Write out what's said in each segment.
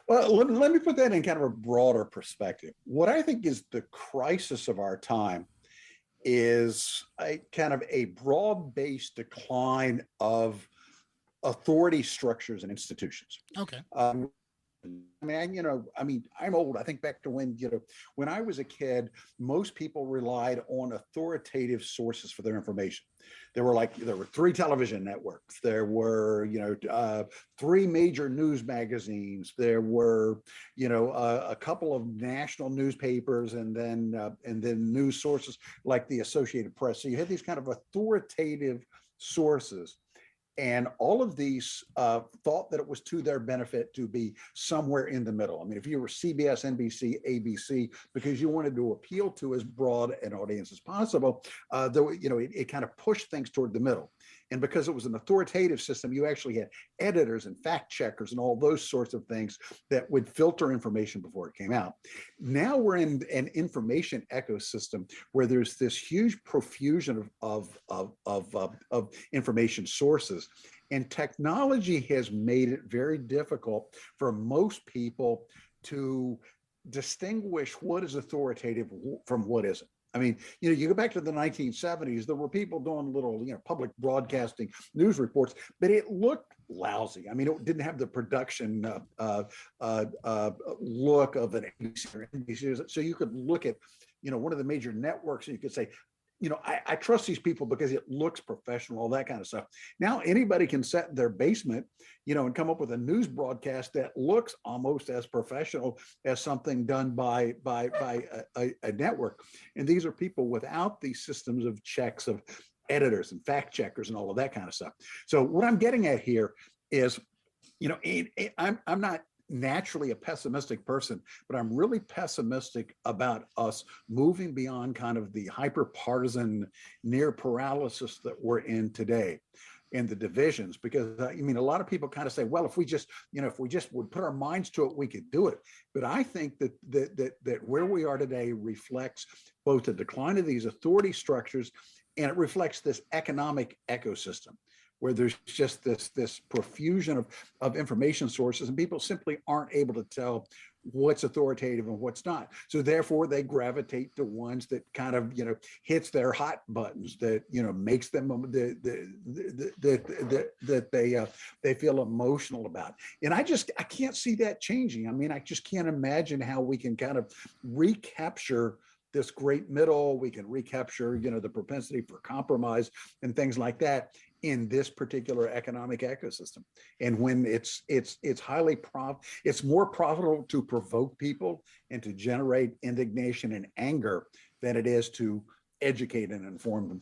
Well, let me put that in kind of a broader perspective. What I think is the crisis of our time is a kind of a broad-based decline of authority structures and institutions. Okay. I'm old. I think back to when I was a kid, most people relied on authoritative sources for their information. There were three television networks. There were, three major news magazines. There were, a couple of national newspapers, and then news sources like the Associated Press. So you had these kind of authoritative sources, and all of these thought that it was to their benefit to be somewhere in the middle. I mean, if you were CBS, NBC, ABC, because you wanted to appeal to as broad an audience as possible, it kind of pushed things toward the middle. And because it was an authoritative system, you actually had editors and fact checkers and all those sorts of things that would filter information before it came out. Now we're in an information ecosystem where there's this huge profusion of information sources. And technology has made it very difficult for most people to distinguish what is authoritative from what isn't. I mean, you go back to the 1970s, there were people doing little, public broadcasting news reports, but it looked lousy. I mean, it didn't have the production look of an ABC or NBC. So you could look at, one of the major networks, and you could say, I trust these people because it looks professional, all that kind of stuff. Now anybody can sit in their basement, and come up with a news broadcast that looks almost as professional as something done by a network. And these are people without these systems of checks of editors and fact checkers and all of that kind of stuff. So what I'm getting at here is, I'm not naturally a pessimistic person, but I'm really pessimistic about us moving beyond kind of the hyper partisan near paralysis that we're in today and the divisions. Because a lot of people kind of say, well, if we just would put our minds to it, we could do it. But I think that where we are today reflects both the decline of these authority structures, and it reflects this economic ecosystem where there's just this profusion of information sources, and people simply aren't able to tell what's authoritative and what's not. So therefore they gravitate to ones that kind of, hits their hot buttons, that, makes them that they feel emotional about. And I can't see that changing. I mean, I just can't imagine how we can kind of recapture this great middle. We can recapture, the propensity for compromise and things like that in this particular economic ecosystem. And when it's more profitable to provoke people and to generate indignation and anger than it is to educate and inform them.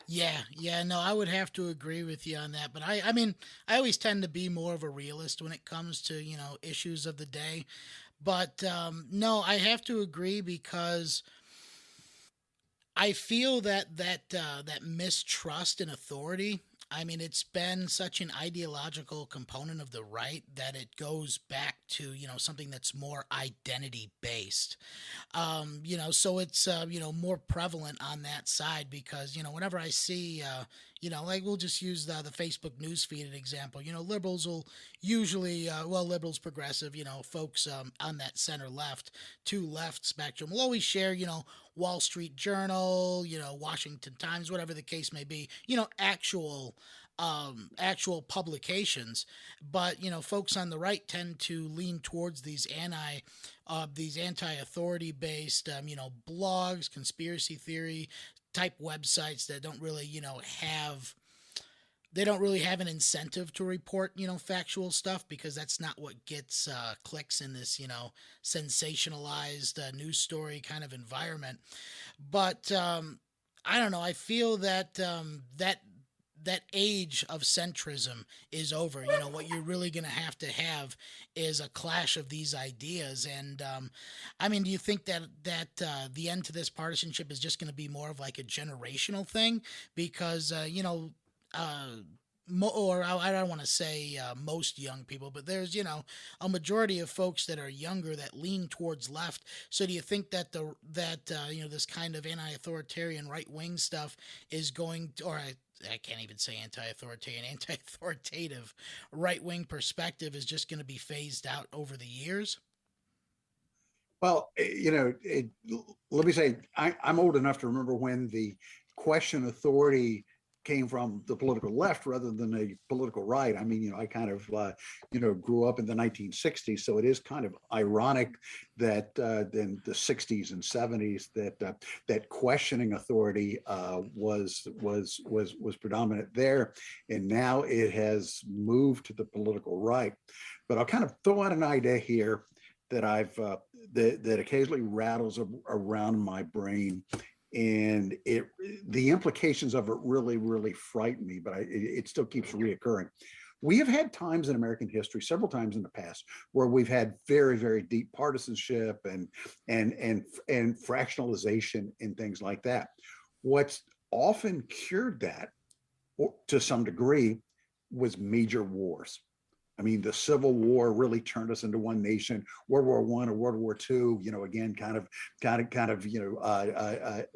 Yeah, no, I would have to agree with you on that. But I mean, I always tend to be more of a realist when it comes to, issues of the day. But no, I have to agree because I feel that mistrust in authority. I mean, it's been such an ideological component of the right that it goes back to something that's more identity based. So it's more prevalent on that side because whenever I see like we'll just use the Facebook news feed an example. Liberals will usually liberals, progressive, folks on that center left to left spectrum will always share Wall Street Journal, Washington Times, whatever the case may be, actual publications. But folks on the right tend to lean towards these anti authority based blogs, conspiracy theory type websites that don't really have they don't really have an incentive to report, factual stuff because that's not what gets clicks in this, sensationalized news story kind of environment. But I don't know. I feel that that age of centrism is over. What you're really going to have is a clash of these ideas. And I mean, do you think that the end to this partisanship is just going to be more of like a generational thing? Because uh, or I don't want to say most young people, but there's a majority of folks that are younger that lean towards left. So do you think that this kind of anti-authoritarian right wing stuff is going to, or I can't even say anti-authoritarian, anti-authoritative right-wing perspective is just going to be phased out over the years? Well, let me say, I'm old enough to remember when the question authority came from the political left rather than the political right. I mean, I kind of, grew up in the 1960s, so it is kind of ironic that in the 60s and 70s that questioning authority was predominant there, and now it has moved to the political right. But I'll kind of throw out an idea here that that occasionally rattles around my brain, and the implications of it really frighten me, but it still keeps reoccurring. We have had times in American history, several times in the past, where we've had very deep partisanship and fractionalization and things like that. What's often cured that, to some degree, was major wars. I mean, the Civil War really turned us into one nation. World War I or World War II, again,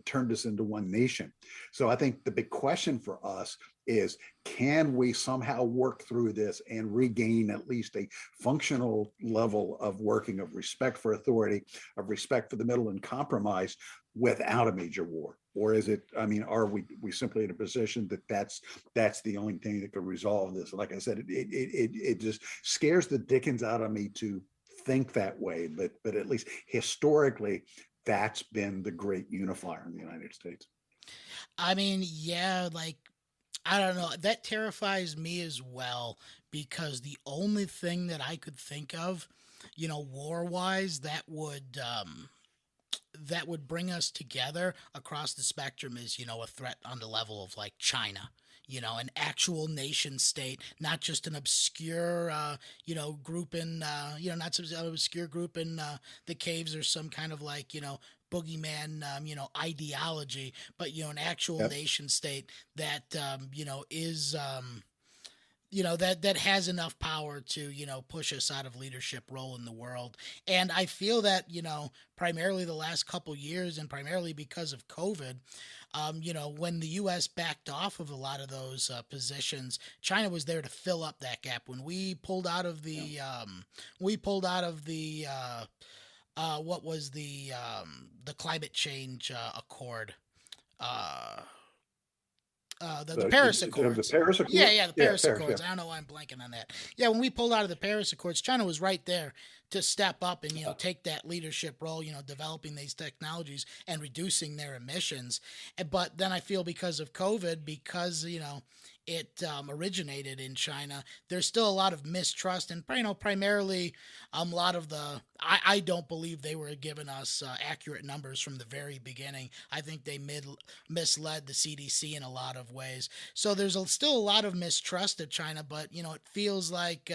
turned us into one nation. So I think the big question for us is, can we somehow work through this and regain at least a functional level of working, of respect for authority, of respect for the middle and compromise without a major war? Or is it, I mean, are we simply in a position that that's the only thing that could resolve this? Like I said, it just scares the dickens out of me to think that way, but at least historically, that's been the great unifier in the United States. I mean, yeah, like I don't know. That terrifies me as well because the only thing that I could think of, war wise, that would bring us together across the spectrum is, a threat on the level of like China. An actual nation state, not just an obscure, group in, not some obscure group in the caves or some kind of like, boogeyman, ideology, but, an actual Yep. nation state that, is, that has enough power to push us out of leadership role in the world. And I feel that primarily the last couple years, and primarily because of COVID, when the U.S. backed off of a lot of those positions, China was there to fill up that gap. When we pulled out of Yeah. what was the climate change accord, uh, the Paris The Accords. Paris Yeah, Accord. yeah, the Yeah, Paris Paris. Yeah. Accords. I don't know why I'm blanking on that. Yeah, when we pulled out of the Paris Accords, China was right there to step up and take that leadership role, developing these technologies and reducing their emissions. But then I feel because of COVID, because it originated in China, there's still a lot of mistrust, and primarily a lot of I don't believe they were giving us accurate numbers from the very beginning. I think they misled the CDC in a lot of ways. So there's still a lot of mistrust of China, but it feels like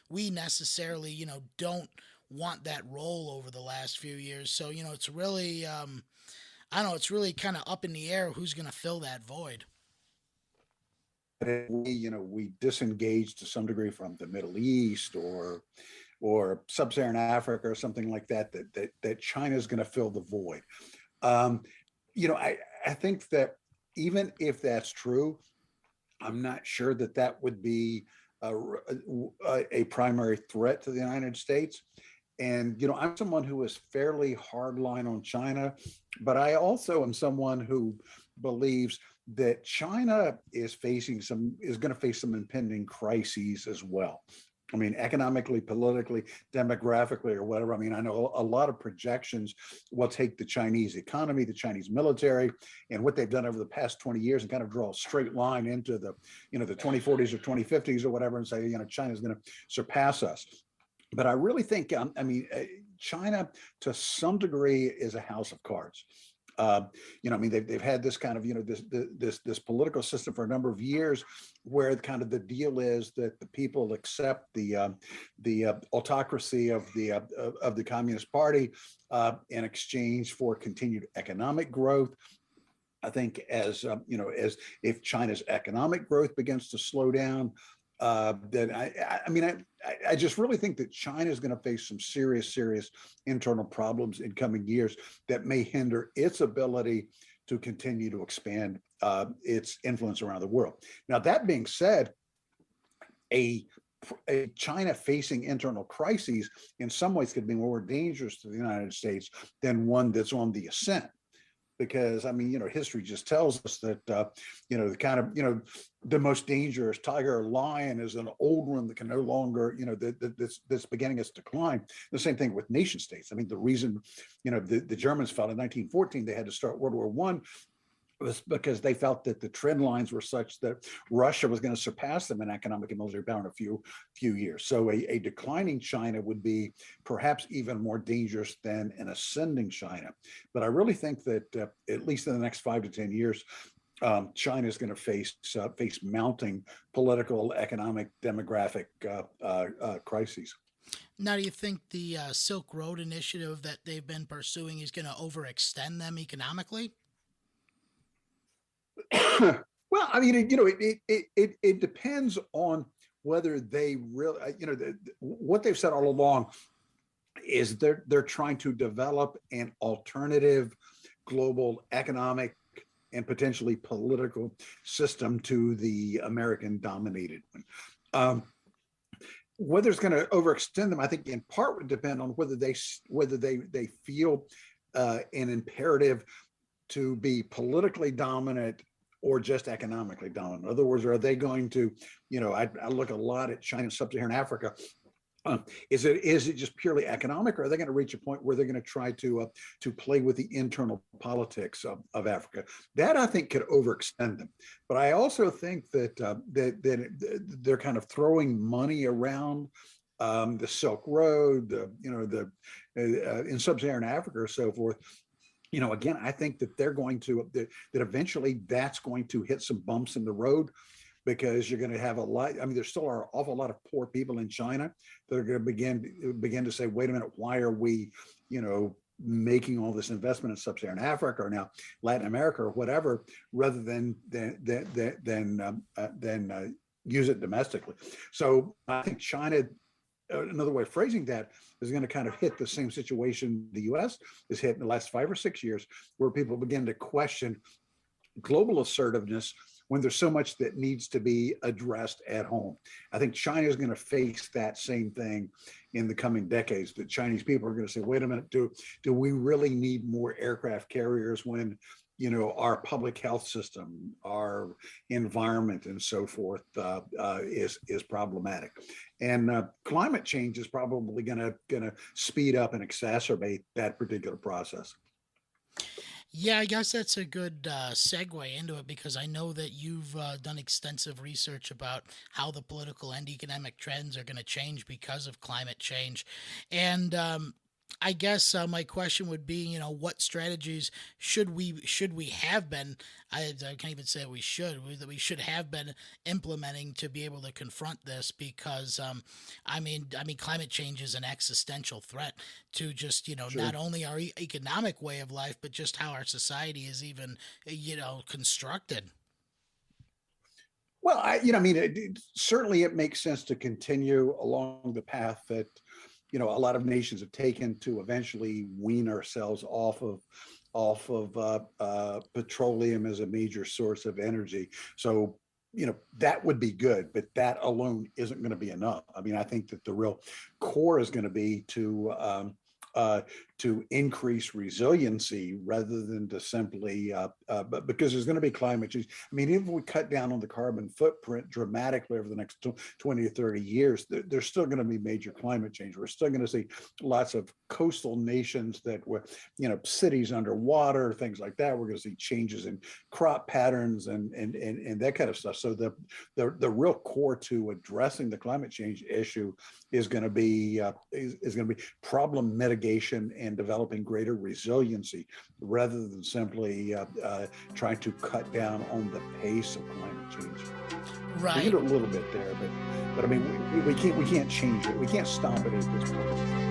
we necessarily don't want that role over the last few years. So it's really I don't know, it's really kind of up in the air who's going to fill that void. We disengage to some degree from the Middle East or sub-Saharan Africa or something like that China is going to fill the void. Um, I think that even if that's true, I'm not sure that would be a primary threat to the United States. And I'm someone who is fairly hardline on China, but I also am someone who believes that China is going to face some impending crises as well. I mean, economically, politically, demographically, or whatever. I mean, I know a lot of projections will take the Chinese economy, the Chinese military, and what they've done over the past 20 years and kind of draw a straight line into the 2040s or 2050s or whatever, and say, China's going to surpass us. But I really think, China to some degree is a house of cards. I mean, they've had this kind of, this political system for a number of years, where kind of the deal is that the people accept the autocracy of the Communist Party in exchange for continued economic growth. I think as if China's economic growth begins to slow down, then I just really think that China is going to face some serious internal problems in coming years that may hinder its ability to continue to expand its influence around the world. Now, that being said, a China facing internal crises in some ways could be more dangerous to the United States than one that's on the ascent. Because I mean, history just tells us that the kind of the most dangerous tiger or lion is an old one that can no longer that's beginning its decline. The same thing with nation states. I mean, the reason the Germans felt in 1914 they had to start World War One was because they felt that the trend lines were such that Russia was going to surpass them in economic and military power in a few years. So a declining China would be perhaps even more dangerous than an ascending China. But I really think that at least in the next 5 to 10 years, China is going to face mounting political, economic, demographic crises. Now, do you think the Silk Road initiative that they've been pursuing is going to overextend them economically? Well, I mean, it depends on whether they really, what they've said all along is they're trying to develop an alternative global economic and potentially political system to the American dominated one. Whether it's going to overextend them, I think in part would depend on whether they feel an imperative to be politically dominant or just economically dominant. In other words, are they going to, I look a lot at China and sub-Saharan Africa. Is it just purely economic, or are they going to reach a point where they're going to try to play with the internal politics of Africa? That I think could overextend them. But I also think that they're kind of throwing money around the Silk Road, in sub-Saharan Africa or so forth. Again, I think that they're going to that eventually that's going to hit some bumps in the road, because you're going to have a lot. I mean, there still are an awful lot of poor people in China that are going to begin to say, wait a minute, why are we, making all this investment in sub-Saharan Africa or now Latin America or whatever, rather than use it domestically. So I think China, another way of phrasing that, is going to kind of hit the same situation the U.S. has hit in the last 5 or 6 years, where people begin to question global assertiveness when there's so much that needs to be addressed at home. I think China is going to face that same thing in the coming decades. The Chinese people are going to say, wait a minute, do we really need more aircraft carriers when our public health system, our environment, and so forth is problematic, and climate change is probably going to speed up and exacerbate that particular process. Yeah, I guess that's a good segue into it, because I know that you've done extensive research about how the political and economic trends are going to change because of climate change. And I guess my question would be, what strategies should we have been? I can't even say that we should have been implementing to be able to confront this, because I mean, climate change is an existential threat to just Sure. not only our economic way of life, but just how our society is even constructed. Well, I mean, certainly it makes sense to continue along the path that a lot of nations have taken to eventually wean ourselves off of petroleum as a major source of energy. So that would be good, but that alone isn't going to be enough. I mean, I think that the real core is going to be to increase resiliency rather than to simply, but because there's going to be climate change. I mean, even if we cut down on the carbon footprint dramatically over the next 20 or 30 years, there's still going to be major climate change. We're still going to see lots of coastal nations that were, cities underwater, things like that. We're going to see changes in crop patterns and that kind of stuff. So the real core to addressing the climate change issue is going to be problem mitigation and developing greater resiliency, rather than simply trying to cut down on the pace of climate change. We can Right. do a little bit there, but I mean, we can't change it. We can't stop it at this point.